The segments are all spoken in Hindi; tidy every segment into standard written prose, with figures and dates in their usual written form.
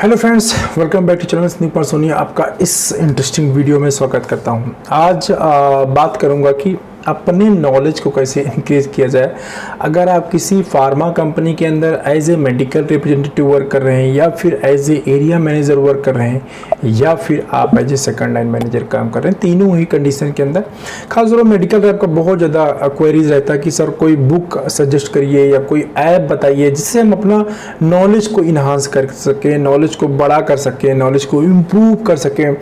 Hello friends, welcome back to channel sneak पर सोनी। आपका इस इंटरेस्टिंग वीडियो में स्वागत करता हूं। आज बात करूंगा कि अपने नॉलेज को कैसे इंक्रीज किया जाए। अगर आप किसी फार्मा कंपनी के अंदर as a medical representative work कर रहे हैं, या फिर as a area manager work कर रहे हैं, या फिर आप as a second line manager काम कर रहे हैं, तीनों ही कंडीशन के अंदर खासतौर पर मेडिकल रैप का बहुत ज़्यादा क्वेरीज रहता है कि सर कोई बुक सजेस्ट करिए या कोई ऐप बताइए जिससे हम अपना नॉलेज को इन्हांस कर सकें, नॉलेज को बड़ा कर सकें, नॉलेज को इम्प्रूव कर सकें,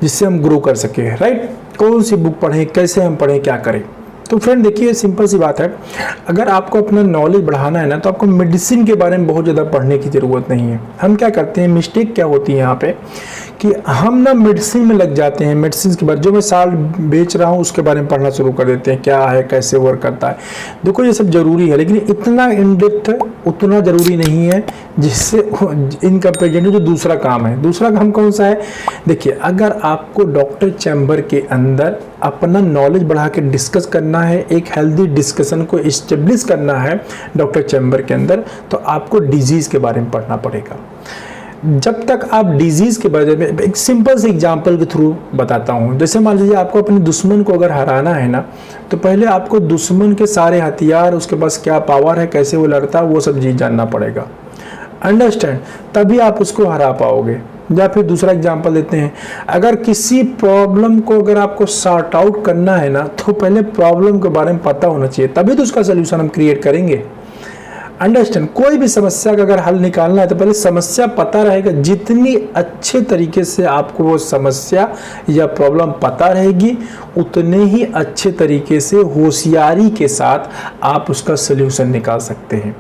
जिससे हम ग्रो कर सकें। राइट, कौन सी बुक पढ़ें, कैसे हम पढ़ें, क्या करें। तो फ्रेंड देखिए, सिंपल सी बात है, अगर आपको अपना नॉलेज बढ़ाना है ना, तो आपको मेडिसिन के बारे में बहुत ज़्यादा पढ़ने की ज़रूरत नहीं है। हम क्या करते हैं, मिस्टेक क्या होती है यहाँ पे कि हम ना मेडिसिन में लग जाते हैं। मेडिसिन के बाद जो मैं साल बेच रहा हूँ उसके बारे में पढ़ना शुरू कर देते हैं, क्या है, कैसे वर्क करता है। देखो ये सब ज़रूरी है, लेकिन इतना इन डेप्थ उतना ज़रूरी नहीं है जिससे इन कंपेरिजन जो दूसरा काम है। दूसरा काम कौन सा है, देखिए, अगर आपको डॉक्टर चैम्बर के अंदर अपना नॉलेज बढ़ा के डिस्कस करना है, एक हेल्दी डिस्कशन को इस्टेब्लिश करना है डॉक्टर चैम्बर के अंदर, तो आपको डिजीज़ के बारे में पढ़ना पड़ेगा। जब तक आप डिजीज़ के बारे में, एक सिंपल से एग्जांपल के थ्रू बताता हूँ। जैसे मान लीजिए आपको अपने दुश्मन को अगर हराना है ना, तो पहले आपको दुश्मन के सारे हथियार, उसके पास क्या पावर है, कैसे वो लड़ता है, वो सब चीज़ जानना पड़ेगा। अंडरस्टैंड, तभी आप उसको हरा पाओगे। या फिर दूसरा एग्जांपल देते हैं, अगर किसी प्रॉब्लम को अगर आपको सॉर्ट आउट करना है ना, तो पहले प्रॉब्लम के बारे में पता होना चाहिए, तभी तो उसका सोल्यूशन हम क्रिएट करेंगे। अंडरस्टैंड, कोई भी समस्या का अगर हल निकालना है तो पहले समस्या पता रहेगा। जितनी अच्छे तरीके से आपको वो समस्या या प्रॉब्लम पता रहेगी, उतने ही अच्छे तरीके से होशियारी के साथ आप उसका सोल्यूशन निकाल सकते हैं।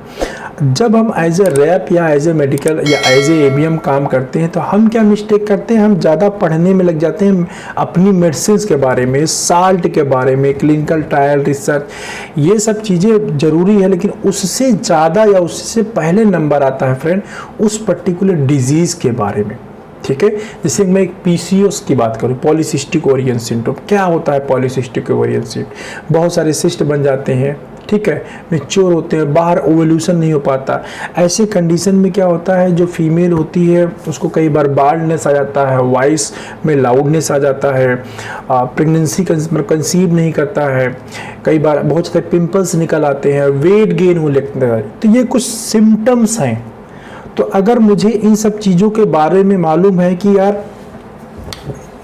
जब हम एज ए रैप या एज ए मेडिकल या एज ए एबीएम काम करते हैं, तो हम क्या मिस्टेक करते हैं, हम ज़्यादा पढ़ने में लग जाते हैं अपनी मेडिसिन के बारे में, साल्ट के बारे में, क्लिनिकल ट्रायल, रिसर्च, ये सब चीज़ें ज़रूरी है, लेकिन उससे ज़्यादा या उससे पहले नंबर आता है फ्रेंड उस पर्टिकुलर डिजीज़ के बारे में। ठीक है, जैसे मैं एक पीसीओएस की बात करूँ, पॉलीसिस्टिक ओवरियन सिंड्रोम। क्या होता है पॉलीसिस्टिक ओवरियन सिंड्रोम? बहुत सारे सिस्ट बन जाते हैं, ठीक है, मैच्योर होते हैं, बाहर ओवल्यूशन नहीं हो पाता। ऐसे कंडीशन में क्या होता है, जो फीमेल होती है उसको कई बार बार्डनेस आ जाता है, वॉइस में लाउडनेस आ जाता है, प्रेगनेंसी कंसीव नहीं करता है, कई बार बहुत सारे पिंपल्स निकल आते हैं, वेट गेन हो लगता है। तो ये कुछ सिम्टम्स हैं। तो अगर मुझे इन सब चीज़ों के बारे में मालूम है कि यार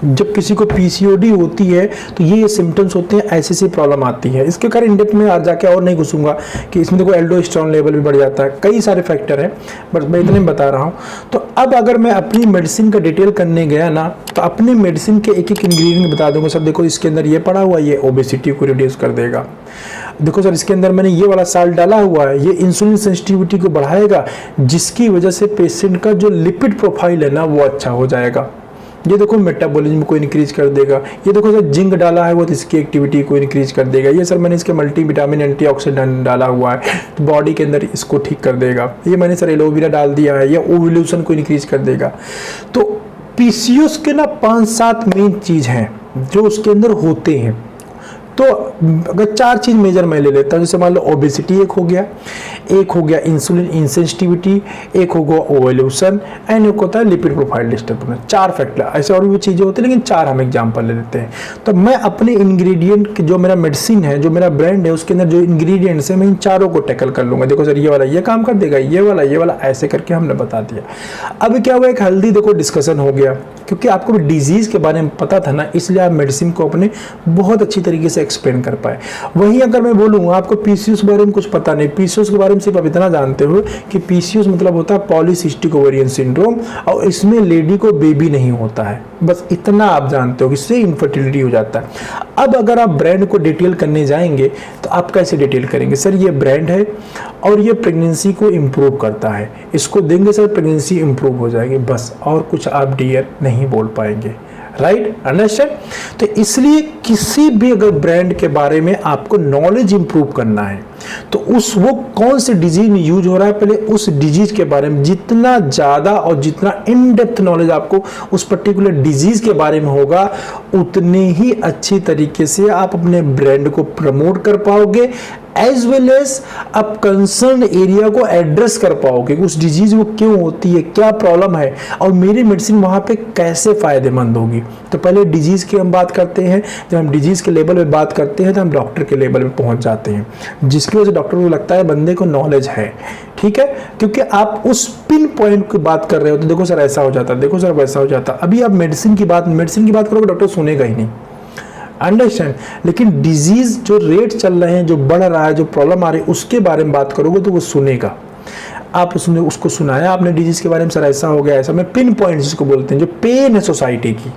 जब किसी को पीसीओडी होती है तो ये सिम्टम्स होते हैं, ऐसी सी प्रॉब्लम आती है। इसके कारण इन डेप्थ में आज जाके और नहीं घुसूंगा कि इसमें देखो एल्डोस्टेरोन लेवल भी बढ़ जाता है, कई सारे फैक्टर हैं, बट मैं इतने बता रहा हूँ। तो अब अगर मैं अपनी मेडिसिन का डिटेल करने गया ना, तो अपनी मेडिसिन के एक एक इंग्रेडिएंट बता दूंगा। सर देखो इसके अंदर ये पड़ा हुआ, ये ओबेसिटी को रिड्यूस कर देगा। देखो सर इसके अंदर मैंने ये वाला साल्ट डाला हुआ है, ये इंसुलिन सेंसिटिविटी को बढ़ाएगा, जिसकी वजह से पेशेंट का जो लिपिड प्रोफाइल है ना वो अच्छा हो जाएगा। ये देखो मेटाबॉलिज्म को इंक्रीज कर देगा। ये देखो सर जिंक डाला है वो, तो इसकी एक्टिविटी को इंक्रीज कर देगा। ये सर मैंने इसके मल्टीविटामिन एंटीऑक्सीडेंट डाला हुआ है, तो बॉडी के अंदर इसको ठीक कर देगा। ये मैंने सर एलोवेरा डाल दिया है, ये ओव्यूलेशन को इंक्रीज कर देगा। तो पीसीओएस के ना 5-7 मेन चीज हैं जो उसके अंदर होते हैं। तो अगर 4 चीज मेजर मैं ले लेता हूँ, जैसे मान लो ओबेसिटी एक हो गया इंसुलिन इंसेंसिटिविटी, एक होगा ओवल्यूशन, एंड एक होता है लिपिड प्रोफाइल डिस्टर्बेंस। 4 फैक्टर, ऐसे और भी चीज़ें होती हैं, लेकिन 4 हम एग्जांपल ले लेते हैं। तो मैं अपने इंग्रेडिएंट, जो मेरा मेडिसिन है, जो मेरा ब्रांड है, उसके अंदर जो इंग्रेडिएंट्स है, मैं इन चारों को टैकल कर लूँगा। देखो सर ये वाला ये काम कर देगा, ये वाला ऐसे करके हमने बता दिया। अब क्या हुआ, एक हेल्दी देखो डिस्कशन हो गया, क्योंकि आपको डिजीज़ के बारे में पता था ना, इसलिए आप मेडिसिन को अपने बहुत अच्छी तरीके से एक्सप्लेन कर पाए। वहीं अगर मैं बोलूँ आपको पीसीओएस के बारे में कुछ पता नहीं, पीसीओएस के बारे में सिर्फ आप इतना जानते हो कि पीसीओएस मतलब होता है पॉलीसिस्टिक ओवरियन सिंड्रोम, और इसमें लेडी को बेबी नहीं होता है, बस इतना आप जानते हो कि इससे इनफर्टिलिटी हो जाता है। अब अगर आप ब्रांड को डिटेल करने जाएंगे तो आप कैसे डिटेल करेंगे, सर ये ब्रांड है और ये प्रेगनेंसी को इम्प्रूव करता है, इसको देंगे सर प्रेगनेंसी इम्प्रूव हो जाएगी, बस, और कुछ आप डियर नहीं बोल पाएंगे। Right, understand. तो इसलिए किसी भी अगर ब्रांड के बारे में आपको नॉलेज इंप्रूव करना है, तो वो कौन से डिजीज में यूज हो रहा है, पहले उस डिजीज के बारे में जितना ज्यादा और जितना इन डेप्थ नॉलेज आपको उस पर्टिकुलर डिजीज के बारे में होगा, उतने ही अच्छी तरीके से आप अपने ब्रांड को प्रमोट कर पाओगे एज वेल एज आप कंसर्न एरिया को एड्रेस कर पाओगे कि उस डिजीज वो क्यों होती है, क्या प्रॉब्लम है और मेरी मेडिसिन वहाँ पे कैसे फायदेमंद होगी। तो पहले डिजीज की हम बात करते हैं, जब हम डिजीज के लेवल पे बात करते हैं तो हम डॉक्टर के लेवल पे पहुंच जाते हैं, जिसकी वजह से डॉक्टर को लगता है बंदे को नॉलेज है, ठीक है, क्योंकि आप उस पिन पॉइंट की बात कर रहे हो तो देखो सर ऐसा हो जाता, देखो सर वैसा हो जाता। अभी आप मेडिसिन की बात करोगे डॉक्टर सुनेगा ही नहीं, अंडरस्टैंड। लेकिन डिजीज जो रेट चल रहे हैं, जो बढ़ रहा है, जो प्रॉब्लम आ रही है, उसके बारे में बात करोगे तो वो सुनेगा। आप उसको सुनाया आपने डिजीज के बारे में, सर ऐसा हो गया ऐसा, मैं पिन पॉइंट जिसको बोलते हैं, जो पेन है सोसाइटी की,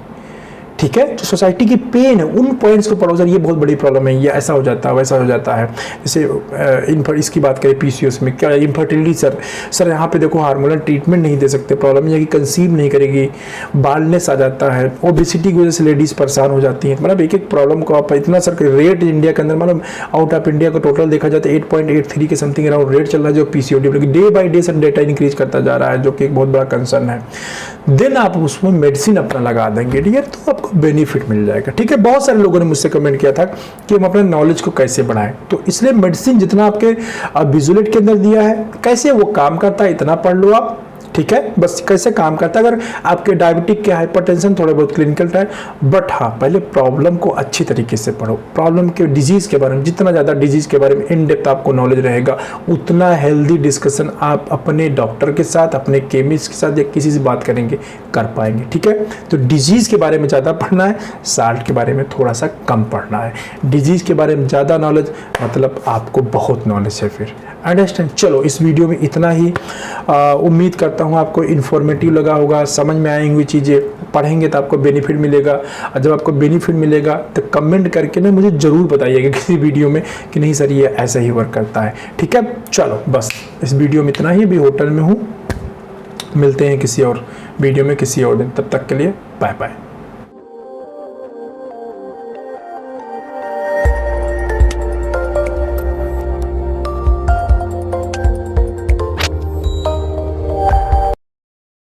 ठीक है, जो सोसाइटी की पेन है उन पॉइंट्स को पढ़ो, सर ये बहुत बड़ी प्रॉब्लम है, ये ऐसा हो जाता है वैसा हो जाता है। जैसे इसकी बात करें पीसीओएस में, क्या इनफर्टिलिटी, सर यहाँ पे देखो हार्मोनल ट्रीटमेंट नहीं दे सकते, प्रॉब्लम ये है कि कंसीव नहीं करेगी, बालनेस आ जाता है, ओबेसिटी की वजह से लेडीज परेशान हो जाती हैं। मतलब एक एक प्रॉब्लम को आप इतना सर रेट इंडिया के अंदर, मतलब आउट ऑफ इंडिया का टोटल देखा जाता है 8.83 के समथिंग अराउंड रेट चल रहा है जो PCOD, day by day sir data increase करता जा रहा है, जो कि एक बहुत बड़ा कंसर्न है। देन आप उसमें मेडिसिन अपना लगा देंगे, ठीक है, तो आपको बेनिफिट मिल जाएगा, ठीक है। बहुत सारे लोगों ने मुझसे कमेंट किया था कि हम अपने नॉलेज को कैसे बढ़ाएं, तो इसलिए मेडिसिन जितना आपके विजुअलेट के अंदर दिया है, कैसे वो काम करता है इतना पढ़ लो आप, ठीक है, बस कैसे काम करता है। अगर आपके डायबिटिक के हाइपरटेंशन थोड़े बहुत क्लिनिकल टाइप, बट हाँ पहले प्रॉब्लम को अच्छी तरीके से पढ़ो, प्रॉब्लम के डिजीज के बारे में, जितना ज़्यादा डिजीज के बारे में इन डेप्थ आपको नॉलेज रहेगा, उतना हेल्दी डिस्कशन आप अपने डॉक्टर के साथ, अपने केमिस्ट के साथ या किसी से बात करेंगे कर पाएंगे, ठीक है। तो डिजीज के बारे में ज़्यादा पढ़ना है, साल्ट के बारे में थोड़ा सा कम पढ़ना है। डिजीज के बारे में ज़्यादा नॉलेज मतलब आपको बहुत नॉलेज है फिर, अंडरस्टैंड। चलो इस वीडियो में इतना ही, उम्मीद करता हूँ आपको इन्फॉर्मेटिव लगा होगा, समझ में आई हुई चीज़ें, पढ़ेंगे तो आपको बेनिफिट मिलेगा। और जब आपको बेनिफिट मिलेगा तो कमेंट करके ना मुझे ज़रूर बताइएगा किसी वीडियो में कि नहीं सर ये ऐसा ही वर्क करता है, ठीक है। चलो बस इस वीडियो में इतना ही, अभी होटल में हूँ, मिलते हैं किसी और वीडियो में किसी और दिन, तब तक के लिए बाय बाय।